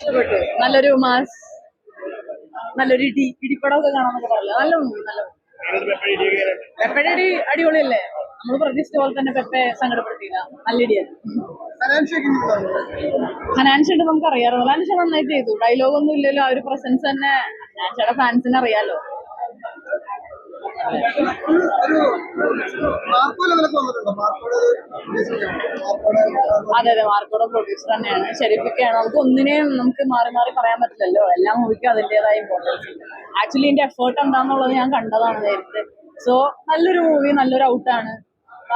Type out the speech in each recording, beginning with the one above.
ഇഷ്ടപ്പെട്ടു. നല്ലൊരു മാസ്, നല്ലൊരു ഇടിപ്പടമൊക്കെ കാണാന്നൊക്കെ പറയില്ല. നല്ല മൂവി, നല്ല പെപ്പയുടെ അടി അടിപൊളിയല്ലേ. നമ്മൾ പ്രതീക്ഷിച്ച പോലെ തന്നെ പെപ്പെ സങ്കടപ്പെടുത്തിയില്ല. നല്ല ഇടിയായിരുന്നു. ഹനാൻഷയുടെ നമുക്ക് അറിയാമല്ലോ. ഹനാൻഷ നന്നായിട്ട് ചെയ്തു. ഡയലോഗ് ഒന്നും ഇല്ലല്ലോ. ആ ഒരു പ്രസൻസ് തന്നെ ഹനാൻഷയുടെ ഫാൻസിന് അറിയാലോ. അതെ അതെ, മാർക്കോടെ പ്രൊഡ്യൂസർ തന്നെയാണ്. ഷെരീഫൊക്കെയാണ്. നമുക്ക് ഒന്നിനെയും നമുക്ക് മാറി മാറി പറയാൻ പറ്റില്ലല്ലോ. എല്ലാ മൂവിക്കും അതിൻ്റെതായ ഇമ്പോർട്ടൻസ് ഉണ്ട്. ആക്ച്വലി ഇതിന്റെ എഫേർട്ട് എന്താന്നുള്ളത് ഞാൻ കണ്ടതാണ് നേരത്തെ. സോ നല്ലൊരു മൂവി, നല്ലൊരു ഔട്ടാണ്.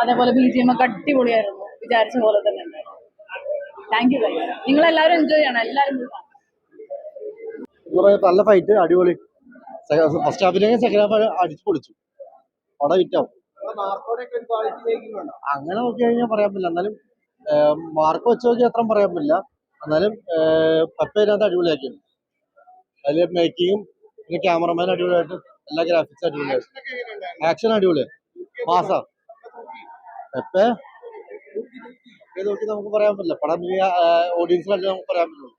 അതേപോലെ BGM ഒക്കെ അടിപൊളിയായിരുന്നു. വിചാരിച്ച പോലെ തന്നെ ഉണ്ട്. Thank you. നിങ്ങൾ എല്ലാവരും എൻജോയ് ചെയ്യണം. എല്ലാവരും നല്ല ഫൈറ്റ്, അടിപൊളി. ഫസ്റ്റ് ഹാഫിലേക്ക് സെക്കൻഡ് ഹാഫ് അടിച്ചു പൊളിച്ചു. പടം ഹിറ്റാവും. അങ്ങനെ നോക്കി കഴിഞ്ഞാൽ പറയാൻ പറ്റില്ല. എന്നാലും മാർക്ക് വെച്ച് നോക്കി അത്ര പറയാൻ പറ്റില്ല. എന്നാലും പെപ്പ ഇതിനകത്ത് അടിപൊളിയാക്കിയാണ്. അതിൽ മേക്കിങ്ങും പിന്നെ ക്യാമറമാൻ അടിപൊളിയായിട്ട്, എല്ലാ ഗ്രാഫിക്സ് അടിപൊളിയായിട്ട്, ആക്ഷൻ അടിപൊളിയാണ്, മാസാ. പെപ്പ നോക്കി നമുക്ക് പറയാൻ പറ്റില്ല. പടം ഓഡിയൻസ് കണ്ട് നമുക്ക് പറയാൻ പറ്റുള്ളൂ.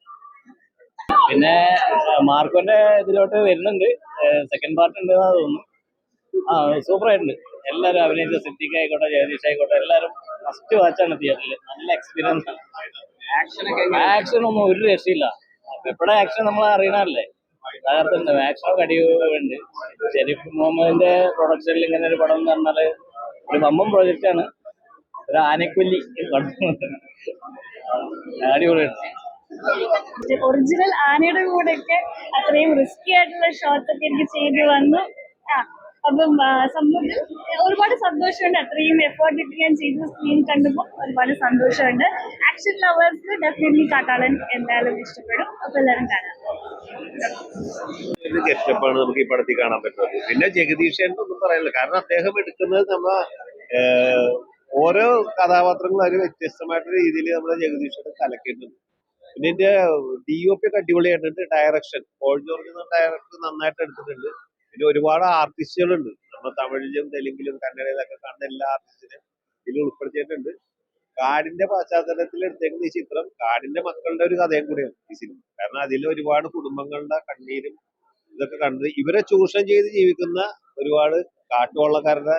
പിന്നെ മാർക്കോന്റെ ഇതിലോട്ട് വരുന്നുണ്ട്, സെക്കൻഡ് പാർട്ട് ഉണ്ട് എന്നാ തോന്നുന്നു. സൂപ്പർ ആയിട്ടുണ്ട്. എല്ലാവരും അഭിനയിച്ച സിദ്ദിഖ് ആയിക്കോട്ടെ, ജഗദീഷ് ആയിക്കോട്ടെ, എല്ലാവരും ഫസ്റ്റ് വാച്ചാണ് തിയേറ്ററിൽ. നല്ല എക്സ്പീരിയൻസ് ആണ്. ആക്ഷൻ ഒന്നും ഒരു രക്ഷയില്ല. എപ്പോഴും ആക്ഷൻ നമ്മൾ അറിയണല്ലേ, തകർത്തുണ്ട്. ആക്ഷനൊക്കെ അടിയുണ്ട്. ഷെരീഫ് മുഹമ്മദിന്റെ പ്രൊഡക്ഷനിൽ ഇങ്ങനെ ഒരു പടം എന്ന് പറഞ്ഞാല് ഒരു വമ്പൻ പ്രോജക്റ്റാണ്. ഒരു ആനക്കൊല്ലി അടിപൊളിയാണ്. ഒറിജിനൽ ആനയുടെ കൂടെ ഒക്കെ അത്രയും റിസ്കി ആയിട്ടുള്ള ഷോട്ട്സ് ഒക്കെ എനിക്ക് ചെയ്തു വന്നു. അപ്പം സംഭവത്തിൽ ഒരുപാട് സന്തോഷമുണ്ട്. അത്രയും എഫേർട്ട് ഇട്ട് ഞാൻ ചെയ്ത സ്ക്രീൻ കണ്ടപ്പോൾ ഒരുപാട് സന്തോഷമുണ്ട്. ആക്ഷൻ ലവേഴ്സ് ഡെഫിനറ്റ്ലി കാട്ടാളൻ എന്തായാലും ഇഷ്ടപ്പെടും. അപ്പൊ എല്ലാവരും കാണാം. ഗെറ്റപ്പാണ് നമുക്ക് ഈ പടത്തിൽ കാണാൻ പറ്റുന്നത്. പിന്നെ ജഗദീഷ് ഒന്നും പറയാനില്ല. കാരണം അദ്ദേഹം എടുക്കുന്നത് ഓരോ കഥാപാത്രങ്ങളും ഒരു വ്യത്യസ്തമായിട്ടുള്ള രീതിയിൽ നമ്മുടെ ജഗദീഷ് കലക്കിയിട്ടുണ്ട്. പിന്നെ ഇതിന്റെ DOP ഒക്കെ അടിപൊളിയായിട്ടുണ്ട്. ഡയറക്ഷൻ പോൾ ജോർജ് എന്ന ഡയറക്ടർ നന്നായിട്ട് എടുത്തിട്ടുണ്ട്. പിന്നെ ഒരുപാട് ആർട്ടിസ്റ്റുകളുണ്ട്. നമ്മൾ തമിഴിലും തെലുങ്കിലും കന്നഡയിലൊക്കെ കാണുന്ന എല്ലാ ആർട്ടിസ്റ്റിനും ഇതിൽ ഉൾപ്പെടുത്തിയിട്ടുണ്ട്. കാടിന്റെ പശ്ചാത്തലത്തിൽ എടുത്തേക്കുന്ന ഈ ചിത്രം കാടിന്റെ മക്കളുടെ ഒരു കഥയും കൂടിയാണ് ഈ സിനിമ. കാരണം അതിൽ ഒരുപാട് കുടുംബങ്ങളുടെ കണ്ണീരും ഇതൊക്കെ കണ്ട് ഇവരെ ചൂഷണം ചെയ്ത് ജീവിക്കുന്ന ഒരുപാട് കാട്ടുവള്ളക്കാരുടെ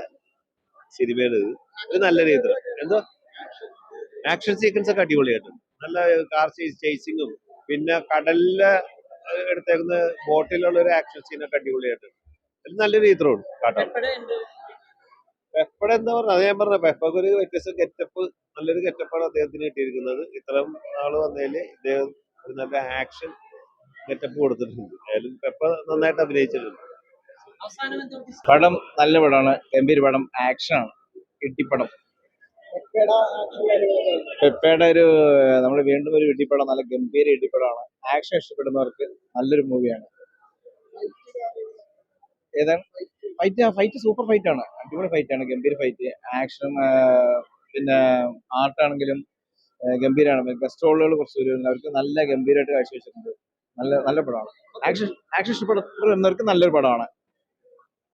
സിനിമയാണ് ഇത്. ഒരു നല്ലൊരു ചിത്രം. എന്തോ ആക്ഷൻ സീക്വൻസ് ഒക്കെ അടിപൊളിയായിട്ടുണ്ട്. നല്ല കാർ ചേസിങ്ങും പിന്നെ കടലിലെ എടുത്തേക്കുന്ന ബോട്ടിലുള്ള ഒരു ആക്ഷൻ സീനൊക്കെ അടിപൊളിയായിട്ടുണ്ട്. ഇത് നല്ലൊരു ചിത്രമാണ് കാട്ടാൻ. പെപ്പയുടെ എന്താ പറഞ്ഞത്, അത് ഞാൻ പറഞ്ഞ പെപ്പക്ക് ഒരു വ്യത്യസ്ത ഗെറ്റപ്പ്, നല്ലൊരു ഗെറ്റപ്പാണ് അദ്ദേഹത്തിന് കിട്ടിയിരിക്കുന്നത്. ഇത്രയും നാള് വന്നതിൽ ഇദ്ദേഹം ഒരു നല്ല ആക്ഷൻ ഗെറ്റപ്പ് കൊടുത്തിട്ടുണ്ട്. അതിലും പെപ്പ നന്നായിട്ട് അഭിനയിച്ചിട്ടുണ്ട്. പടം നല്ല പടമാണ്, ഗംഭീര പടം, ആക്ഷനാണ്, ഇട്ടിപ്പടം. പെപ്പയുടെ ഒരു നമ്മൾ വീണ്ടും ഒരു ഇട്ടിപ്പടം, നല്ല ഗംഭീര ഇട്ടിപ്പടമാണ്. ആക്ഷൻ ഇഷ്ടപ്പെടുന്നവർക്ക് നല്ലൊരു മൂവിയാണ്. ഏതാണ് ഫൈറ്റ് സൂപ്പർ ഫൈറ്റ് ആണ്, അടിപൊളി ഫൈറ്റ് ആണ്, ഗംഭീര ഫൈറ്റ്. ആക്ഷനും പിന്നെ ആർട്ടാണെങ്കിലും ഗംഭീരമാണ്. ഗസ്റ്റ് റോളുകൾ കുറച്ച് വരുന്നുണ്ട്, അവർക്ക് നല്ല ഗംഭീരമായിട്ട് കാഴ്ചവെച്ചിട്ടുണ്ട്. നല്ല നല്ല പടമാണ്. ആക്ഷൻ ഇഷ്ടപ്പെടുന്നവർക്ക് നല്ലൊരു പടമാണ്.